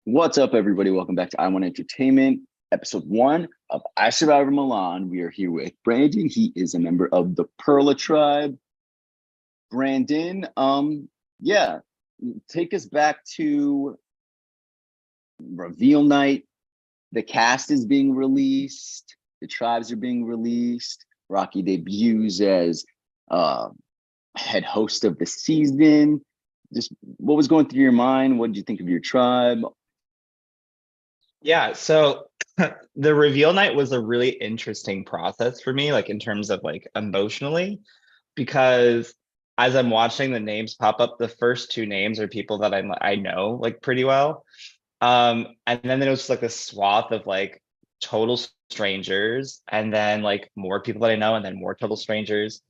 What's up, everybody? Welcome back to I Want Entertainment, episode 1 of I Survivor Milan. We are here with Brandon. He is a member of the Perla tribe. Brandon, yeah, take us back to reveal night. The cast is being released. The tribes are being released. Rocky debuts as head host of the season. Just what was going through your mind? What did you think of your tribe? Yeah, so the reveal night was a really interesting process for me, like in terms of like emotionally, because as I'm watching the names pop up, the first two names are people that I know like pretty well. And then there was like a swath of like total strangers, and then like more people that I know, and then more total strangers.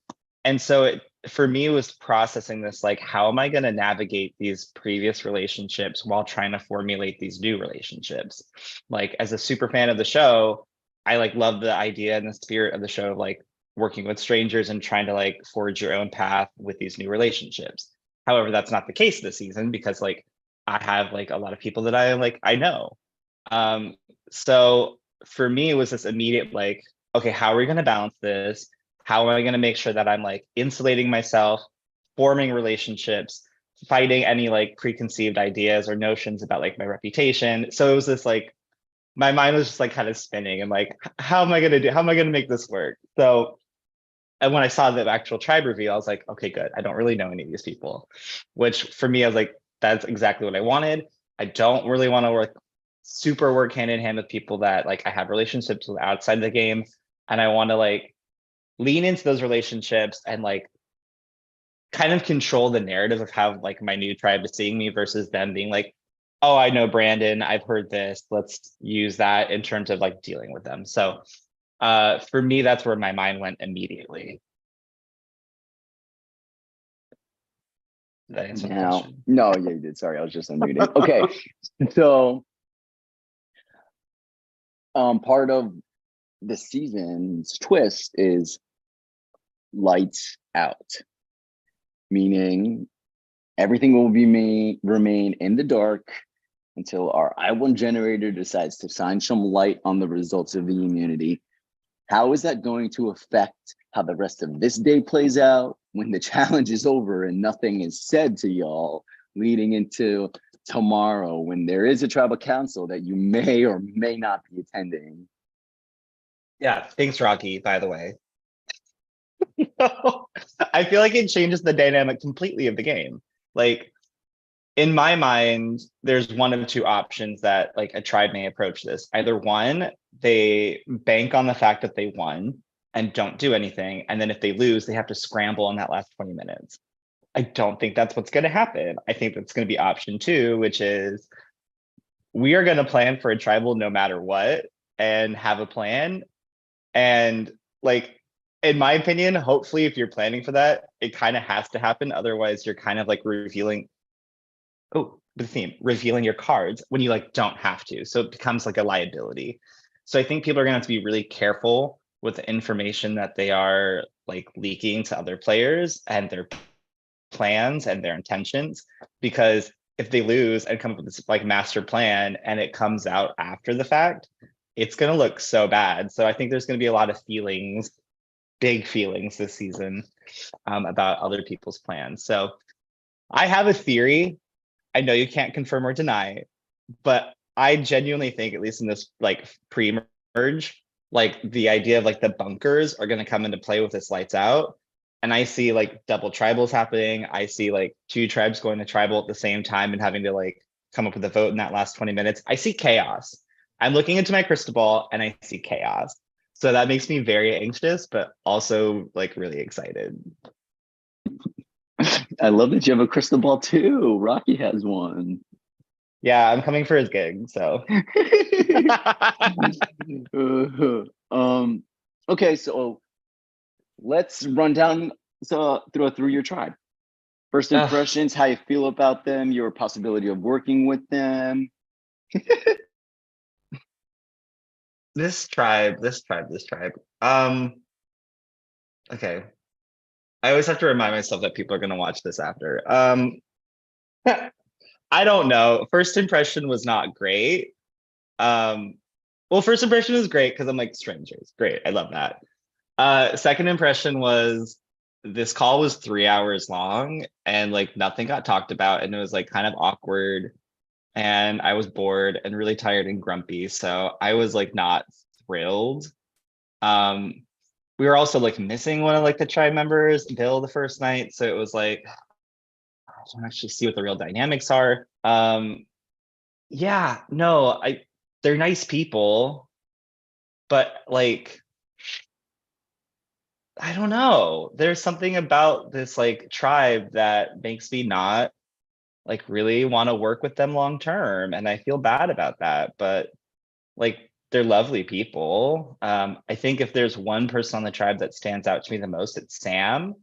And so for me, it was processing this, like, how am I going to navigate these previous relationships while trying to formulate these new relationships? Like, as a super fan of the show, I like love the idea and the spirit of the show of like working with strangers and trying to like forge your own path with these new relationships. However, that's not the case this season because like I have like a lot of people that I know. Um, so for me, it was this immediate like, okay, how are we going to balance this? How am I going to make sure that I'm like insulating myself, forming relationships, fighting any like preconceived ideas or notions about like my reputation? So it was this like, my mind was just like kind of spinning and like, how am I going to do? How am I going to make this work? So, and when I saw the actual tribe reveal, I was like, okay, good. I don't really know any of these people, which for me, I was like, that's exactly what I wanted. I don't really want to work hand in hand with people that like I have relationships with outside the game. And I want to like lean into those relationships and like kind of control the narrative of how like my new tribe is seeing me versus them being like, oh, I know Brandon, I've heard this, let's use that in terms of like dealing with them. So for me, that's where my mind went immediately. Did I answer the Now, question? no, yeah, you did. Sorry, I was just unmuting. Okay, so part of the season's twist is lights out, meaning everything will be remain in the dark until our I1 generator decides to shine some light on the results of the immunity. How is that going to affect how the rest of this day plays out when the challenge is over and nothing is said to y'all leading into tomorrow when there is a tribal council that you may or may not be attending? Yeah, thanks, Rocky, by the way. I feel like it changes the dynamic completely of the game. Like in my mind, there's one of two options that like a tribe may approach this. Either one, they bank on the fact that they won and don't do anything. And then if they lose, they have to scramble in that last 20 minutes. I don't think that's what's going to happen. I think that's going to be option two, which is we are going to plan for a tribal no matter what and have a plan. And like, in my opinion, hopefully, if you're planning for that, it kind of has to happen. Otherwise, you're kind of like revealing, oh, the theme, revealing your cards when you like don't have to. So it becomes like a liability. So I think people are gonna have to be really careful with the information that they are like leaking to other players and their plans and their intentions, because if they lose and come up with this like master plan and it comes out after the fact, it's gonna look so bad. So I think there's gonna be a lot of feelings, big feelings this season about other people's plans. So I have a theory. I know you can't confirm or deny, but I genuinely think, at least in this like pre-merge, like the idea of like the bunkers are going to come into play with this lights out. And I see like double tribals happening. I see like two tribes going to tribal at the same time and having to like come up with a vote in that last 20 minutes. I see chaos. I'm looking into my crystal ball and I see chaos. So that makes me very anxious, but also like really excited. I love that you have a crystal ball too. Rocky has one. Yeah, I'm coming for his gig. So um, okay, so let's run down through your tribe. First impressions, how you feel about them, your possibility of working with them. this tribe. Okay. I always have to remind myself that people are going to watch this after. I don't know. First impression was not great. Well, first impression was great because I'm like strangers. Great. I love that. Second impression was this call was 3 hours long and like nothing got talked about and it was like kind of awkward and I was bored and really tired and grumpy. So I was like not thrilled. Um, we were also like missing one of like the tribe members, Bill, the first night. So it was like I don't actually see what the real dynamics are. Yeah, no, they're nice people, but like I don't know. There's something about this like tribe that makes me not like really want to work with them long term. And I feel bad about that. But like they're lovely people. I think if there's one person on the tribe that stands out to me the most, it's Sam.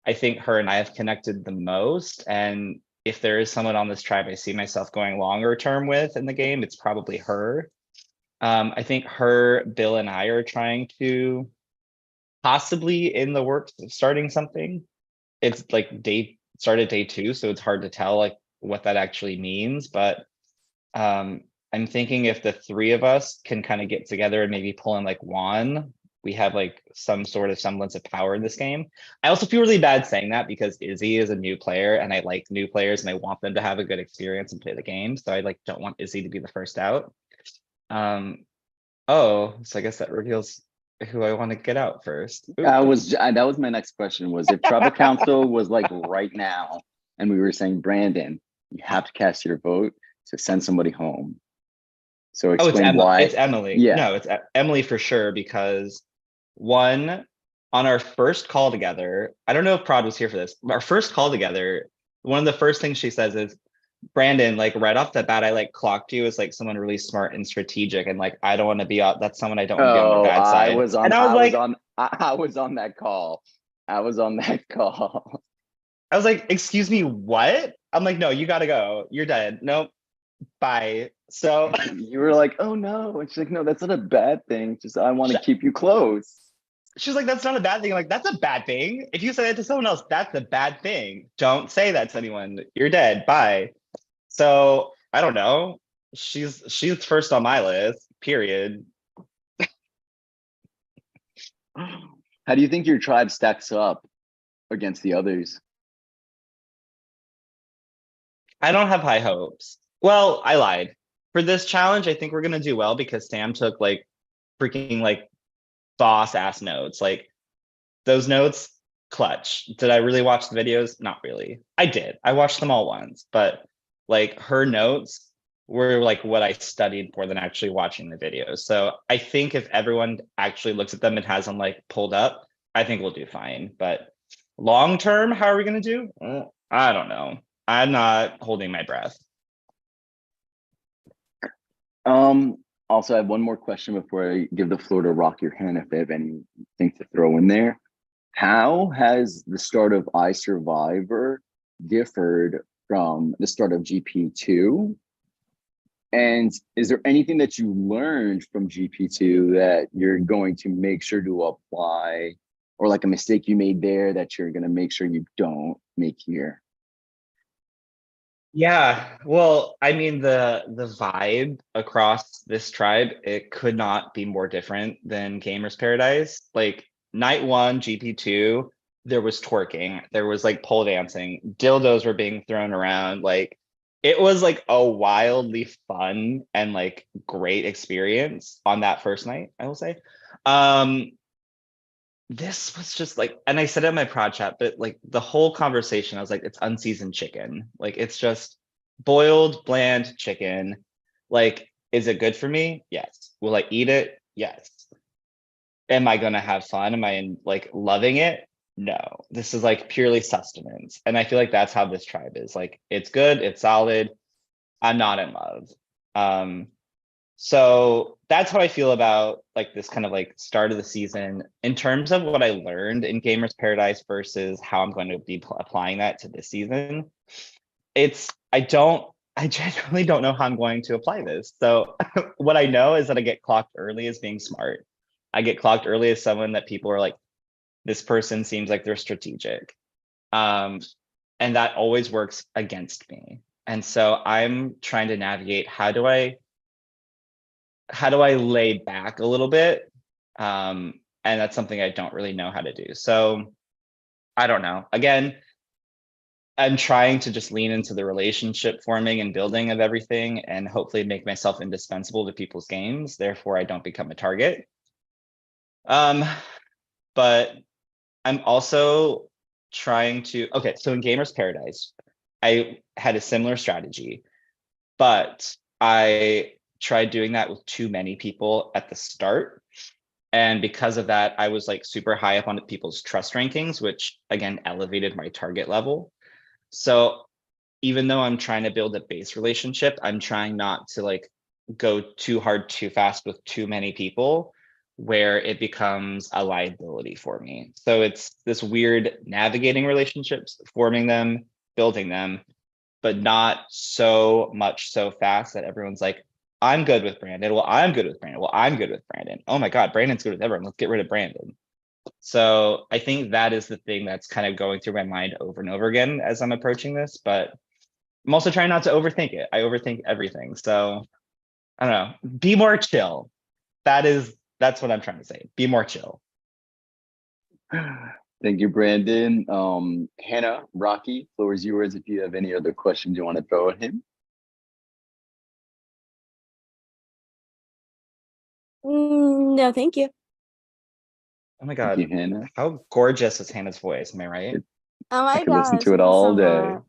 I think her and I have connected the most. And if there is someone on this tribe I see myself going longer term with in the game, it's probably her. I think her, Bill, and I are trying to possibly in the works of starting something. It's like started day 2, so it's hard to tell like what that actually means. But I'm thinking if the three of us can kind of get together and maybe pull in like Juan, we have like some sort of semblance of power in this game. I also feel really bad saying that because Izzy is a new player and I like new players and I want them to have a good experience and play the game. So I like don't want Izzy to be the first out. Oh, so I guess that reveals who I want to get out first. Ooh. That was my next question was if tribal council was like right now and we were saying, Brandon, you have to cast your vote to send somebody home. So Oh, explain why. it's Emily. Yeah. No, it's Emily for sure because one, on our first call together, I don't know if Prod was here for this. Our first call together, one of the first things she says is, Brandon, like right off the bat, I like clocked you as like someone really smart and strategic, and like I don't want to be on. That's someone I don't want to be on their Oh, bad side. And I was like, I was on that call. I was on that call. I was like, excuse me, what? I'm like, no, you gotta go. You're dead. Nope. Bye. So You were like, oh no. And she's like, no, that's not a bad thing. Just I want to keep you close. she's like, that's not a bad thing. I'm like, that's a bad thing. If you say that to someone else, that's a bad thing. Don't say that to anyone. You're dead. Bye. So I don't know. She's first on my list, period. How do you think your tribe stacks up against the others? I don't have high hopes. Well, I lied. For this challenge, I think we're gonna do well because Sam took like freaking like boss ass notes. Like those notes, clutch. Did I really watch the videos? Not really. I did. I watched them all once, but like her notes were like what I studied more than actually watching the videos. So I think if everyone actually looks at them and has them like pulled up, I think we'll do fine. But long term, how are we gonna do? I don't know. I'm not holding my breath. Also, I have one more question before I give the floor to Rock Your Hand if they have anything to throw in there. How has the start of iSurvivor differed from the start of GP2? And is there anything that you learned from GP2 that you're going to make sure to apply, or like a mistake you made there that you're going to make sure you don't make here? Yeah, well, I mean the vibe across this tribe, it could not be more different than Gamers Paradise. Like night 1, GP2, there was twerking, there was like pole dancing, dildos were being thrown around. Like it was like a wildly fun and like great experience on that first night, I will say. This was just like, and I said it in my prod chat, but like the whole conversation, I was like, it's unseasoned chicken. Like it's just boiled, bland chicken. Like, is it good for me? Yes. Will I eat it? Yes. Am I gonna have fun? Am I like loving it? No. This is like purely sustenance. And I feel like that's how this tribe is. Like it's good, it's solid. I'm not in love. Um, so that's how I feel about like this kind of like start of the season in terms of what I learned in Gamers Paradise versus how I'm going to be applying that to this season. I genuinely don't know how I'm going to apply this. So what I know is that I get clocked early as being smart. I get clocked early as someone that people are like, this person seems like they're strategic. And that always works against me. And so I'm trying to navigate, how do I lay back a little bit? And that's something I don't really know how to do. So I don't know. Again, I'm trying to just lean into the relationship forming and building of everything and hopefully make myself indispensable to people's games. Therefore, I don't become a target. But I'm also trying to, okay, so in Gamers Paradise, I had a similar strategy, but I tried doing that with too many people at the start. And because of that, I was like super high up on people's trust rankings, which again elevated my target level. So even though I'm trying to build a base relationship, I'm trying not to like go too hard too fast with too many people where it becomes a liability for me. So it's this weird navigating relationships, forming them, building them, but not so much so fast that everyone's like, I'm good with Brandon. Well, I'm good with Brandon. Well, I'm good with Brandon. Oh my God, Brandon's good with everyone. Let's get rid of Brandon. So I think that is the thing that's kind of going through my mind over and over again as I'm approaching this, but I'm also trying not to overthink it. I overthink everything. So I don't know, be more chill. That's what I'm trying to say. Be more chill. Thank you, Brandon. Hannah, Rocky, floor is yours if you have any other questions you want to throw at him. No, thank you. Oh my Thank you, God, Hannah. how gorgeous is Hannah's voice? Am I right? Oh I my could listen gosh, to it thank you all so day. much.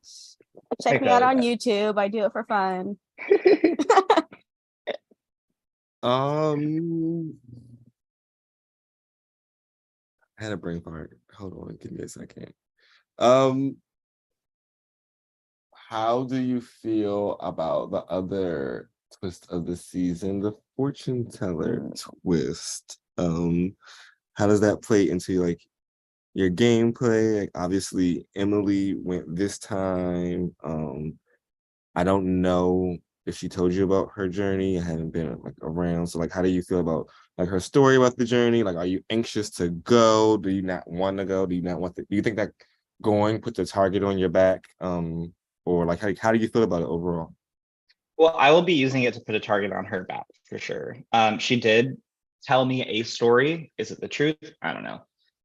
Check me out on YouTube. I do it for fun. I had a brain fart. Hold on, give me a second. How do you feel about the other twist of the season, the fortune teller twist? How does that play into like your gameplay? Like, obviously, Emily went this time. I don't know if she told you about her journey. I haven't been like around. So like, how do you feel about like her story about the journey? Like, are you anxious to go? Do you not want to go? Do you not want to, do you think that going put the target on your back? Or like, how do you feel about it overall? Well, I will be using it to put a target on her back for sure. She did tell me a story. Is it the truth? I don't know.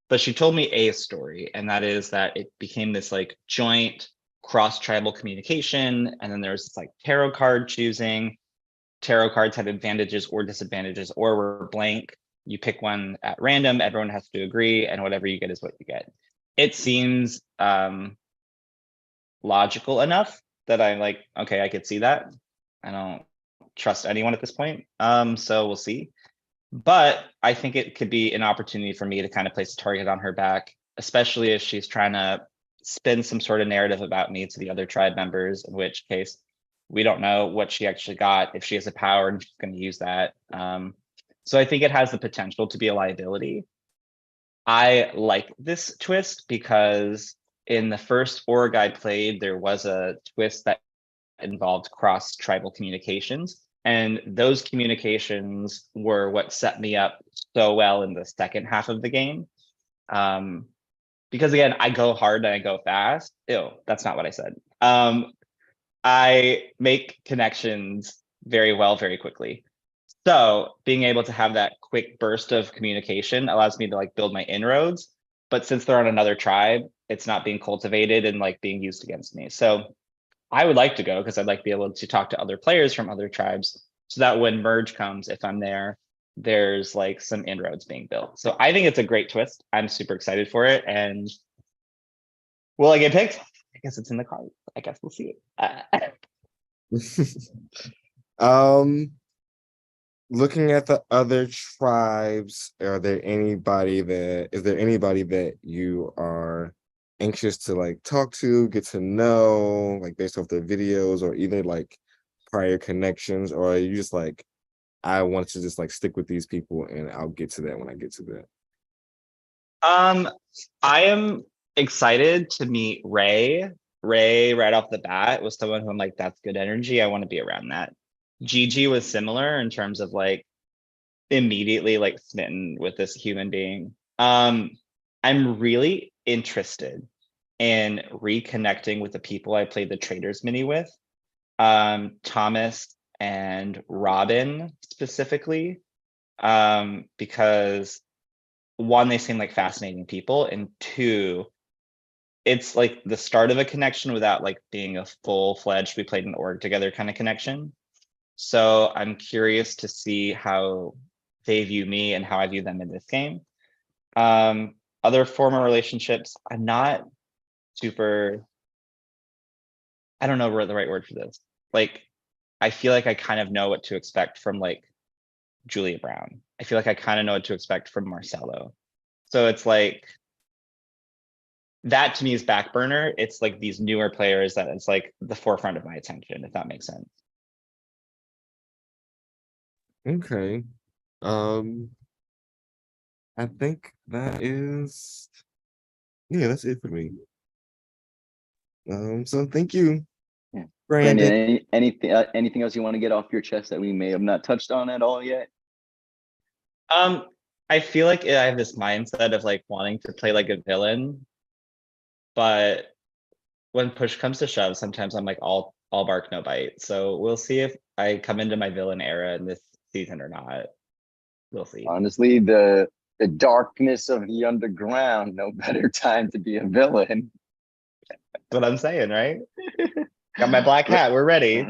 But she told me a story, and that is that it became this like joint cross-tribal communication. And then there's this like tarot card choosing. Tarot cards have advantages or disadvantages, or were blank. You pick one at random, everyone has to agree, and whatever you get is what you get. It seems logical enough that I'm like, okay, I could see that. I don't trust anyone at this point. So we'll see. But I think it could be an opportunity for me to kind of place a target on her back, especially if she's trying to spin some sort of narrative about me to the other tribe members, in which case we don't know what she actually got, if she has a power and she's going to use that. So I think it has the potential to be a liability. I like this twist because in the first org I played, there was a twist that involved cross-tribal communications. And those communications were what set me up so well in the second half of the game. Because again, I go hard and I go fast. Ew, that's not what I said. I make connections very well, very quickly. So being able to have that quick burst of communication allows me to like build my inroads. But since they're on another tribe, it's not being cultivated and like being used against me. So I would like to go because I'd like to be able to talk to other players from other tribes so that when merge comes, if I'm there, there's like some inroads being built. So I think it's a great twist. I'm super excited for it. And will I get picked? I guess it's in the card. I guess we'll see it. Looking at the other tribes, is there anybody that you are anxious to like talk to, get to know, like based off their videos or either like prior connections, or are you just like, I want to just like stick with these people and I'll get to that when I get to that? I am excited to meet Ray. Ray, right off the bat, was someone who I'm like, that's good energy. I want to be around that. Gigi was similar in terms of like immediately like smitten with this human being. I'm really interested in reconnecting with the people I played the Traders mini with. Thomas and Robin specifically. Because one, they seem like fascinating people, and two, it's like the start of a connection without like being a full-fledged we played an org together kind of connection. So I'm curious to see how they view me and how I view them in this game. Other former relationships, I'm not super, I don't know the right word for this. Like, I feel like I kind of know what to expect from like Julia Brown. I feel like I kind of know what to expect from Marcelo. So it's like, that to me is back burner. It's like these newer players that it's like the forefront of my attention, if that makes sense. Okay. I think that is, yeah, that's it for me. So thank you, Yeah. Brandon. Brandon, anything else you want to get off your chest that we may have not touched on at all yet? I feel like I have this mindset of like wanting to play like a villain, but when push comes to shove, sometimes I'm like all bark, no bite. So we'll see if I come into my villain era in this season or not. We'll see. Honestly, the darkness of the underground, no better time to be a villain. That's what I'm saying, right? Got my black hat. We're ready.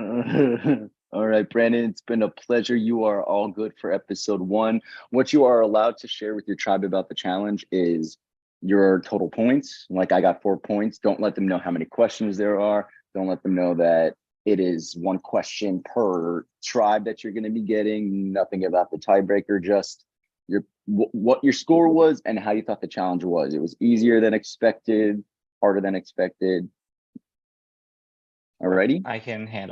All right, Brandon, it's been a pleasure. You are all good for episode 1. What you are allowed to share with your tribe about the challenge is your total points. Like, I got 4 points. Don't let them know how many questions there are. Don't let them know that it is 1 question per tribe that you're going to be getting. Nothing about the tiebreaker, just what your score was and how you thought the challenge was. It was easier than expected, harder than expected. Alrighty. I can handle